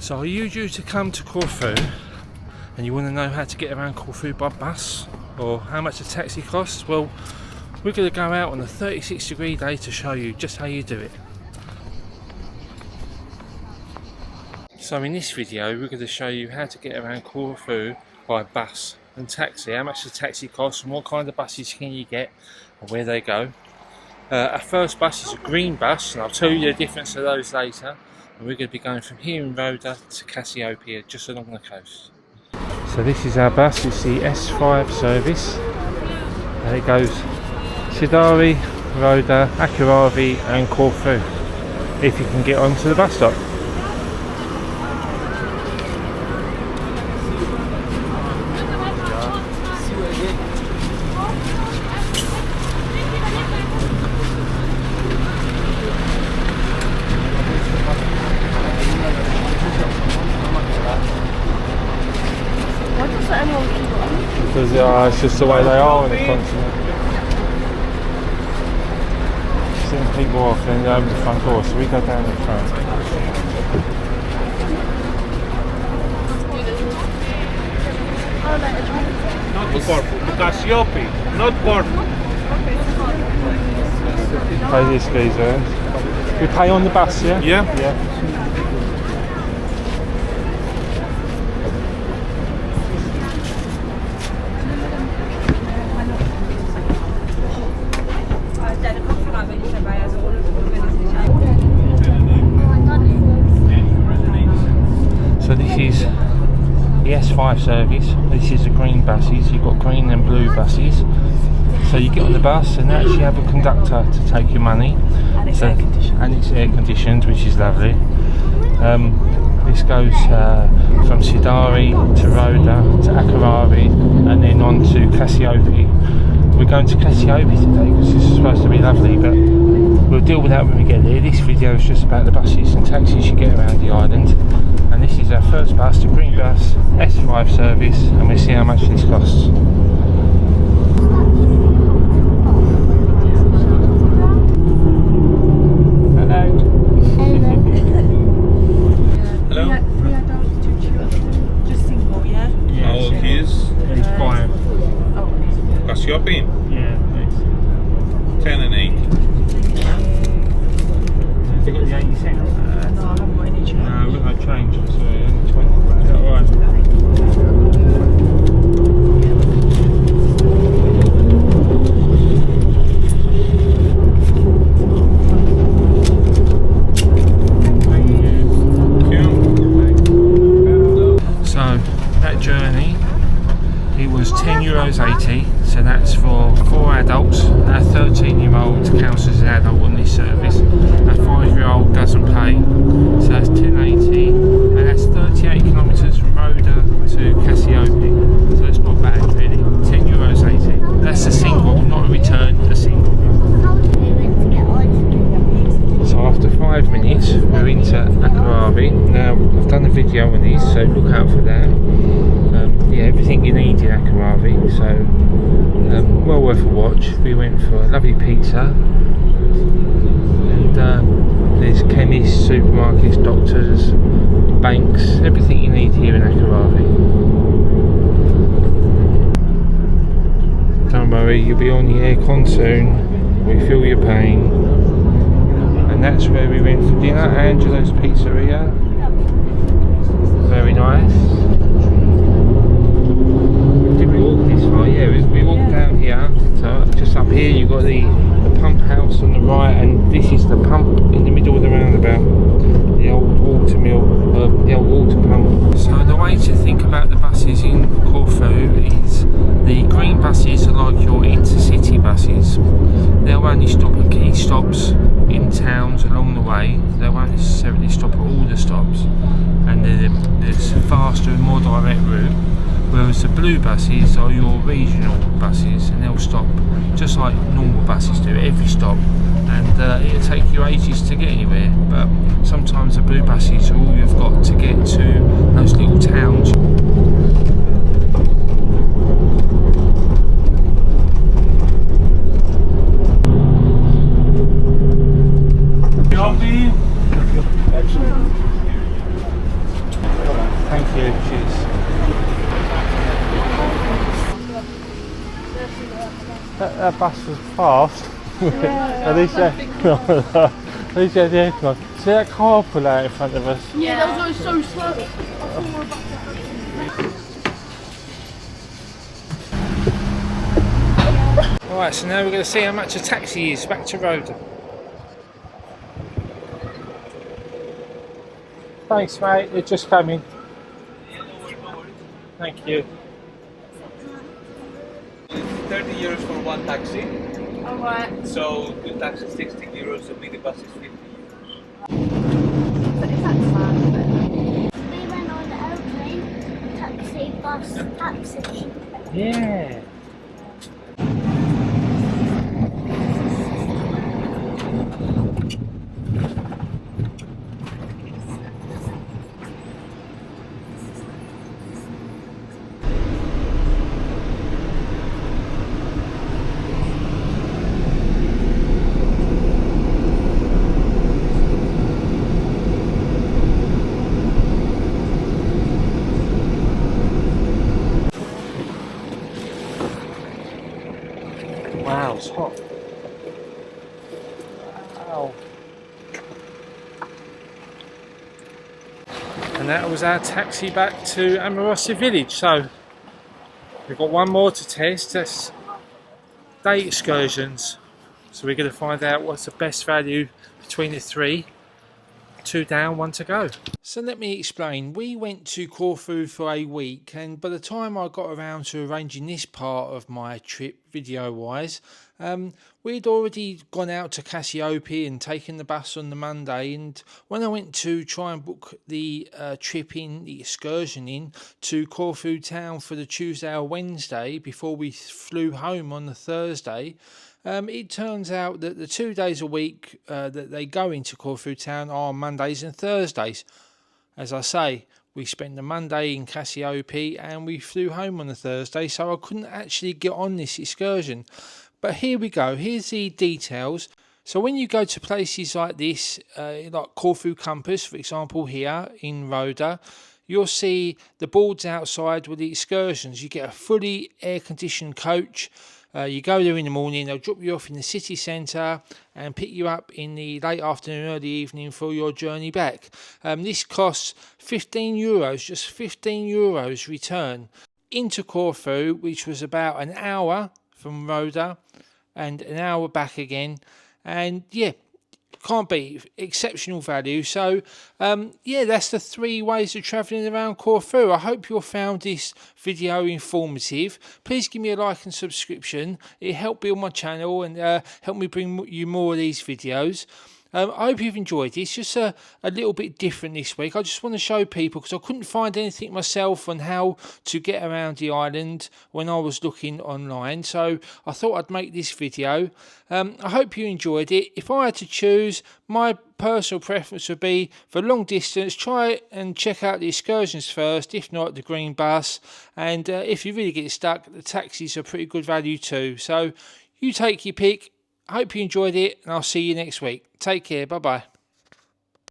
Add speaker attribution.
Speaker 1: So are you due to come to Corfu and you want to know how to get around Corfu by bus or how much a taxi costs? Well, we're going to go out on a 36-degree day to show you just how you do it. So in this video we're going to show you how to get around Corfu by bus and taxi, how much the taxi costs and what kind of buses can you get and where they go. Our first bus is a green bus and I'll tell you the difference of those later. And we're going to be going from here in Roda to Cassiopeia, just along the coast. So this is our bus, it's the S5 service. And it goes Sidari, Roda, Akaravi and Corfu, if you can get onto the bus stop. Because it's just the way they are on the continent. Seeing people off and they open the front door, so we go down the front.
Speaker 2: Not Corfu, Cassiopeia, not Corfu.
Speaker 1: Pay this geezer. We pay on the bus, yeah? Yeah. So this is the S5 service. This is the green buses. You've got green and blue buses. So you get on the bus and actually have a conductor to take your money. And it's air conditioned. And it's air conditioned, which is lovely. This goes from Sidari to Roda to Akaravi and then on to Cassiopeia. We're going to Cassiopeia today because this is supposed to be lovely, but we'll deal with that when we get there. This video is just about the buses and taxis you get around the island. And this is our first bus, the green bus, S5 service, and we'll see how much this costs. Hello.
Speaker 2: Hello.
Speaker 3: Three adults, 2 children. Just single, yeah?
Speaker 2: How old he is?
Speaker 1: He's 5.
Speaker 3: Oh,
Speaker 2: Cassiopeia?
Speaker 1: Yeah, thanks.
Speaker 2: 10 and 8.
Speaker 1: Have you got the 80 cents?
Speaker 3: no, I haven't got any change.
Speaker 1: No, we've got no change, so 20. Is that alright? So that journey, it was €10.80, so that's for 4 adults. Our 13-year-old counts as an adult on this service. Our 5-year-old doesn't pay, so that's €10.80, and that's 38 kilometres from Roda to Cassiopeia. So it's not bad really. €10.80. That's a single, not a return, a single. So after 5 minutes, we're into Akaravi. Now I've done a video on these, so look out for that. Yeah, everything you need in Akaravi, so well worth a watch. We went for a lovely pizza, and there's chemists, supermarkets, doctors, banks, everything you need here in Akaravi. Don't worry, you'll be on the aircon soon. We feel your pain. And that's where we went for dinner, Angela's Pizzeria. Very nice. Did we walk this far? Yeah, we walked down here. So just up here you've got the pump house on the right, and this is the pump in the middle of the roundabout. The old water mill, the old water pump. So the way to think about the buses in Corfu is the green buses are like your intercity buses. They'll only stop at key stops in towns along the way. They won't necessarily stop at all the stops, and there's a faster and more direct route. Whereas the blue buses are your regional buses, and they'll stop just like normal buses do at every stop, and it'll take you ages to get anywhere. But sometimes the blue buses are all you've got to get to those little towns. Thank you. Cheers. That bus was fast. At least at least the aircon. See that car pull out in front of us?
Speaker 3: Yeah, that was so slow.
Speaker 1: Alright, so now we're going to see how much a taxi is back to Roda. Thanks mate, they're just coming. Thank you.
Speaker 2: 30 euros for one taxi.
Speaker 3: Alright.
Speaker 2: So the taxi is 60 euros, the minibus is 50 euros.
Speaker 3: But is that fun?
Speaker 4: We went on the aeroplane, taxi, bus, taxi.
Speaker 1: Yeah. Wow, it's hot. Wow. And that was our taxi back to Amorosa village. So we've got one more to test. That's day excursions. So we're going to find out what's the best value between the three. 2 down, 1 to go. So let me explain. We went to Corfu for a week, and by the time I got around to arranging this part of my trip video wise, we'd already gone out to Cassiope and taken the bus on the Monday, and when I went to try and book the trip in, the excursion in to Corfu Town for the Tuesday or Wednesday before we flew home on the Thursday, it turns out that the 2 days a week that they go into Corfu Town are Mondays and Thursdays. As I say, we spent the Monday in Cassiope and we flew home on the Thursday, so I couldn't actually get on this excursion. But here we go, here's the details. So when you go to places like this, like Corfu Campus, for example, here in Roda, you'll see the boards outside with the excursions. You get a fully air-conditioned coach. You go there in the morning, they'll drop you off in the city centre and pick you up in the late afternoon, early evening for your journey back. This costs €15, just €15 return into Corfu, which was about an hour from Roda and an hour back again. And yeah, can't beat, exceptional value. So yeah, that's the 3 ways of travelling around Corfu. I hope you found this video informative. Please give me a like and subscription. It helped build my channel and help me bring you more of these videos. I hope you've enjoyed this. Just a little bit different this week. I just want to show people, because I couldn't find anything myself on how to get around the island when I was looking online. So I thought I'd make this video. I hope you enjoyed it. If I had to choose, my personal preference would be for long distance, try and check out the excursions first, if not the green bus. And if you really get stuck, the taxis are pretty good value too. So you take your pick. I hope you enjoyed it, and I'll see you next week. Take care. Bye-bye.